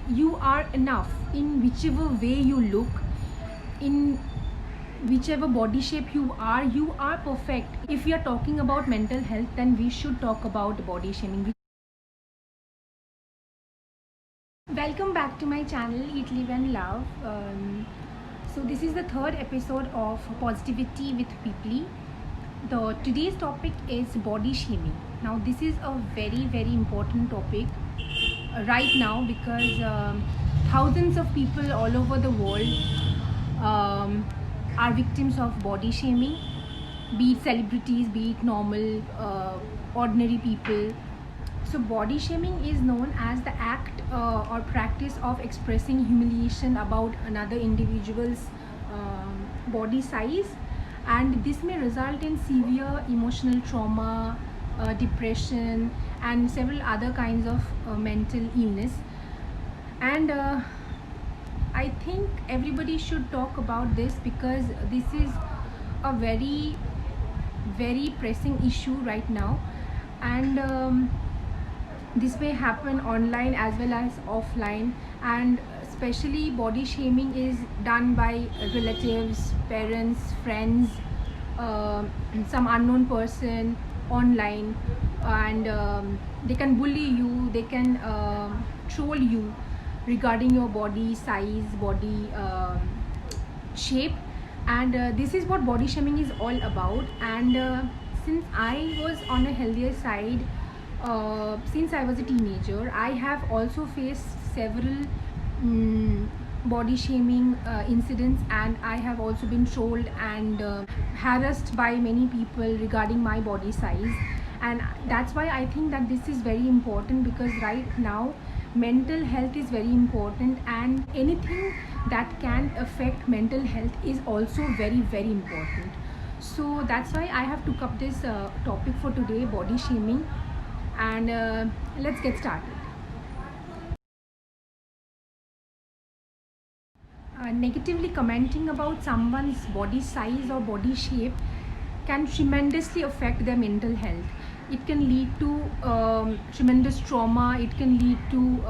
you are enough in whichever way you look, in whichever body shape you are perfect. If we are talking about mental health, then we should talk about body shaming. Welcome back to my channel, Eat, Live and Love. So this is the third episode of Positivity with People. Today's topic is body shaming. Now this is a very important topic right now because thousands of people all over the world are victims of body shaming, be it celebrities, be it normal ordinary people. So body shaming is known as the act or practice of expressing humiliation about another individual's body size, and this may result in severe emotional trauma, depression, and several other kinds of mental illness. And I think everybody should talk about this because this is a very pressing issue right now, and this may happen online as well as offline, and especially body shaming is done by relatives, parents, friends, some unknown person online, and they can bully you, they can troll you regarding your body size, body shape, and this is what body shaming is all about. And since I was on a healthier side, since I was a teenager, I have also faced several body shaming incidents, and I have also been trolled and harassed by many people regarding my body size. And that's why I think that this is very important, because right now mental health is very important, and anything that can affect mental health is also very important. So that's why I have took up this topic for today, body shaming, and let's get started. Negatively commenting about someone's body size or body shape can tremendously affect their mental health. It can lead to tremendous trauma, it can lead to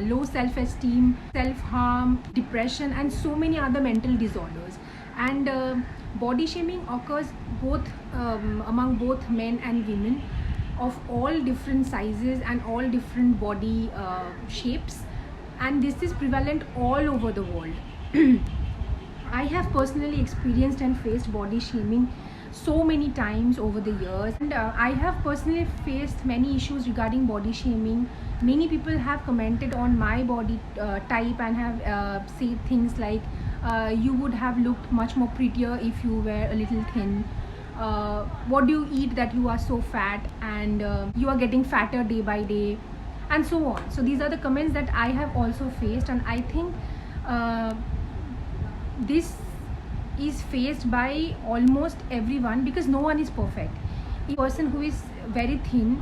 low self-esteem, self-harm, depression, and so many other mental disorders. And body shaming occurs both among both men and women of all different sizes and all different body shapes, and this is prevalent all over the world. I have personally experienced and faced body shaming so many times over the years, and I have personally faced many issues regarding body shaming. Many people have commented on my body type and have said things like you would have looked much more prettier if you were a little thin. What do you eat that you are so fat, and you are getting fatter day by day, and so on. So these are the comments that I have also faced, and I think this is faced by almost everyone because no one is perfect. A person who is very thin,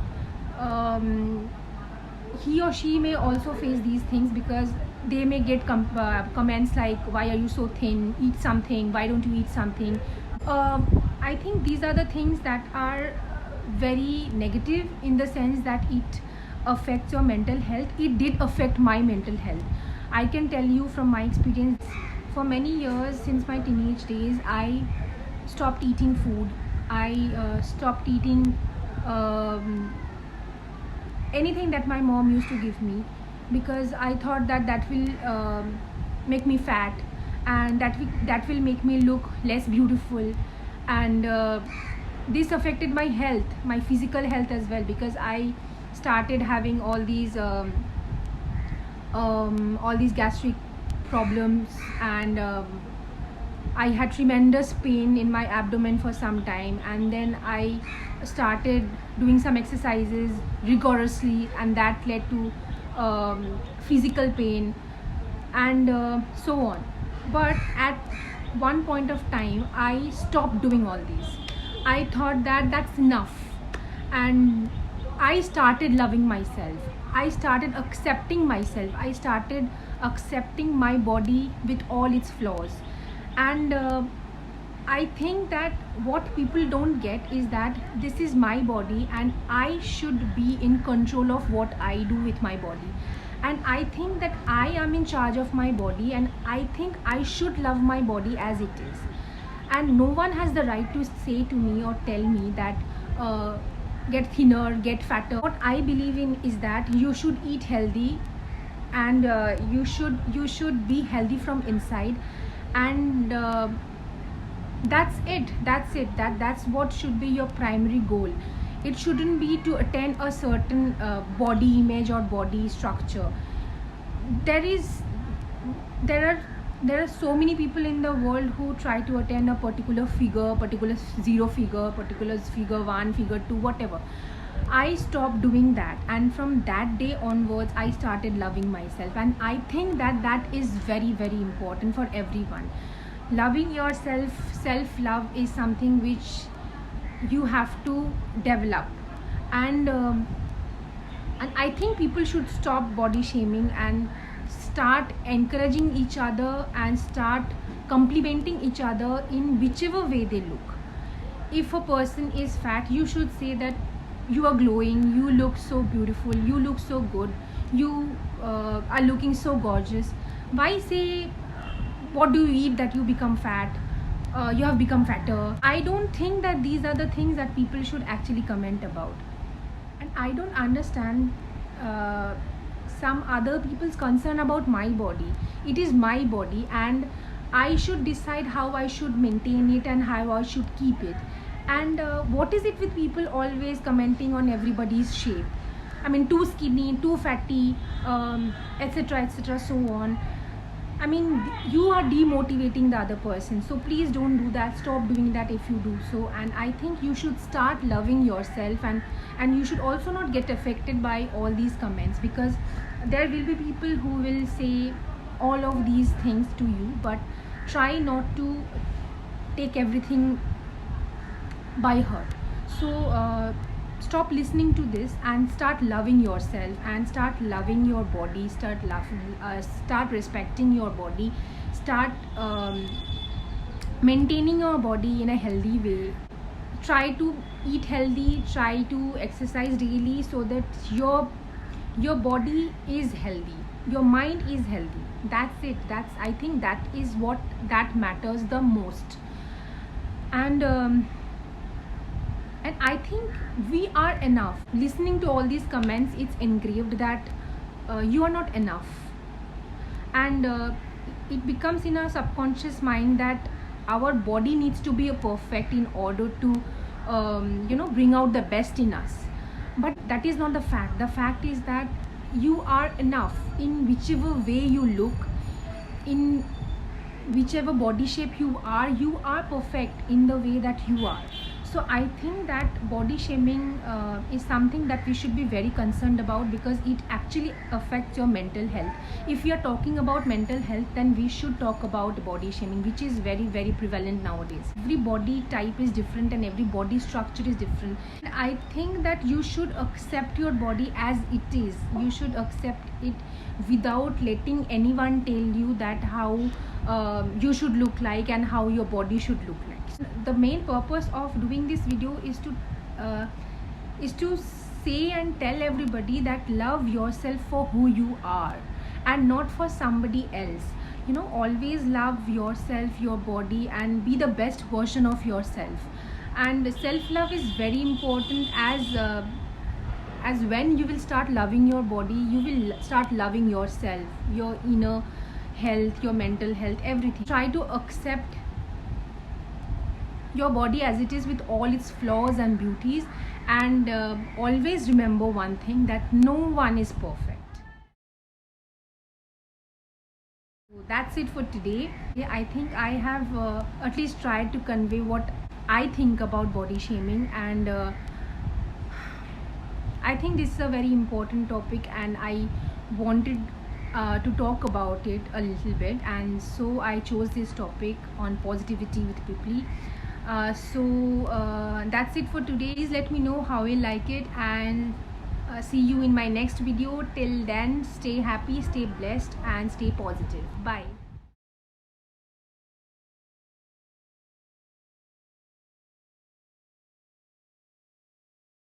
he or she may also face these things because they may get comments like, why are you so thin, eat something, why don't you eat something. I think these are the things that are very negative, in the sense that it affects your mental health. It did affect my mental health. I can tell you from my experience, for many years since my teenage days, I stopped eating food. I stopped eating anything that my mom used to give me, because I thought that that will make me fat, and that will make me look less beautiful, and this affected my health, my physical health as well, because I started having all these gastric problems, and I had tremendous pain in my abdomen for some time, and then I started doing some exercises rigorously, and that led to physical pain, and so on. But at one point of time, I stopped doing all these. I thought that that's enough, and I started loving myself. I started accepting myself. I started accepting my body with all its flaws. And I think that what people don't get is that this is my body and I should be in control of what I do with my body. and I think that I am in charge of my body, and I think I should love my body as it is, and no one has the right to say to me or tell me that get thinner, get fatter. What I believe in is that you should eat healthy, and you should be healthy from inside, and that's what should be your primary goal. It shouldn't be to attain a certain body image or body structure. There are so many people in the world who try to attain a particular figure, particular zero figure, particular figure 1, figure 2, whatever. I stopped doing that, and from that day onwards I started loving myself, and I think that is very, very important for everyone. Loving yourself, self love is something which you have to develop, and I think people should stop body shaming and start encouraging each other and start complimenting each other in whichever way they look. If a person is fat, you should say that you are glowing, you look so beautiful, you look so good, you are looking so gorgeous. Why say what do you eat that you become fat, you have become fatter? I don't think that these are the things that people should actually comment about, and I don't understand some other people's concern about my body. It is my body, and I should decide how I should maintain it and how I should keep it. And what is it with people always commenting on everybody's shape? I mean, too skinny, too fatty, etc., etc., so on. I mean, you are demotivating the other person, so please don't do that. Stop doing that if you do so. And I think you should start loving yourself, and you should also not get affected by all these comments, because there will be people who will say all of these things to you, but try not to take everything by heart. So stop listening to this and start loving yourself, and start loving your body, start respecting your body, start maintaining your body in a healthy way. Try to eat healthy, try to exercise daily, so that your body is healthy, your mind is healthy. That's it. I think that is what that matters the most. And I think we are enough. Listening to all these comments, it's engraved that you are not enough, and it becomes in our subconscious mind that our body needs to be perfect in order to bring out the best in us. But that is not the fact. The fact is that you are enough in whichever way you look, in whichever body shape you are perfect in the way that you are. So I think that body shaming is something that we should be very concerned about, because it actually affects your mental health. If we are talking about mental health, then we should talk about body shaming, which is very, very prevalent nowadays. Every body type is different and every body structure is different. And I think that you should accept your body as it is. You should accept it without letting anyone tell you that how you should look like and how your body should look like. The main purpose of doing this video is to say and tell everybody that love yourself for who you are and not for somebody else. Always love yourself, your body, and be the best version of yourself. And self-love is very important, as when you will start loving your body, you will start loving yourself, your inner health, your mental health, everything. Try to accept your body as it is, with all its flaws and beauties, and always remember one thing, that no one is perfect. So that's it for today. I think I have at least tried to convey what I think about body shaming, and I think this is a very important topic, and I wanted to talk about it a little bit, and so I chose this topic on positivity with Pipli. So that's it for today. Please let me know how you like it, and see you in my next video. Till then, stay happy, stay blessed, and stay positive. Bye.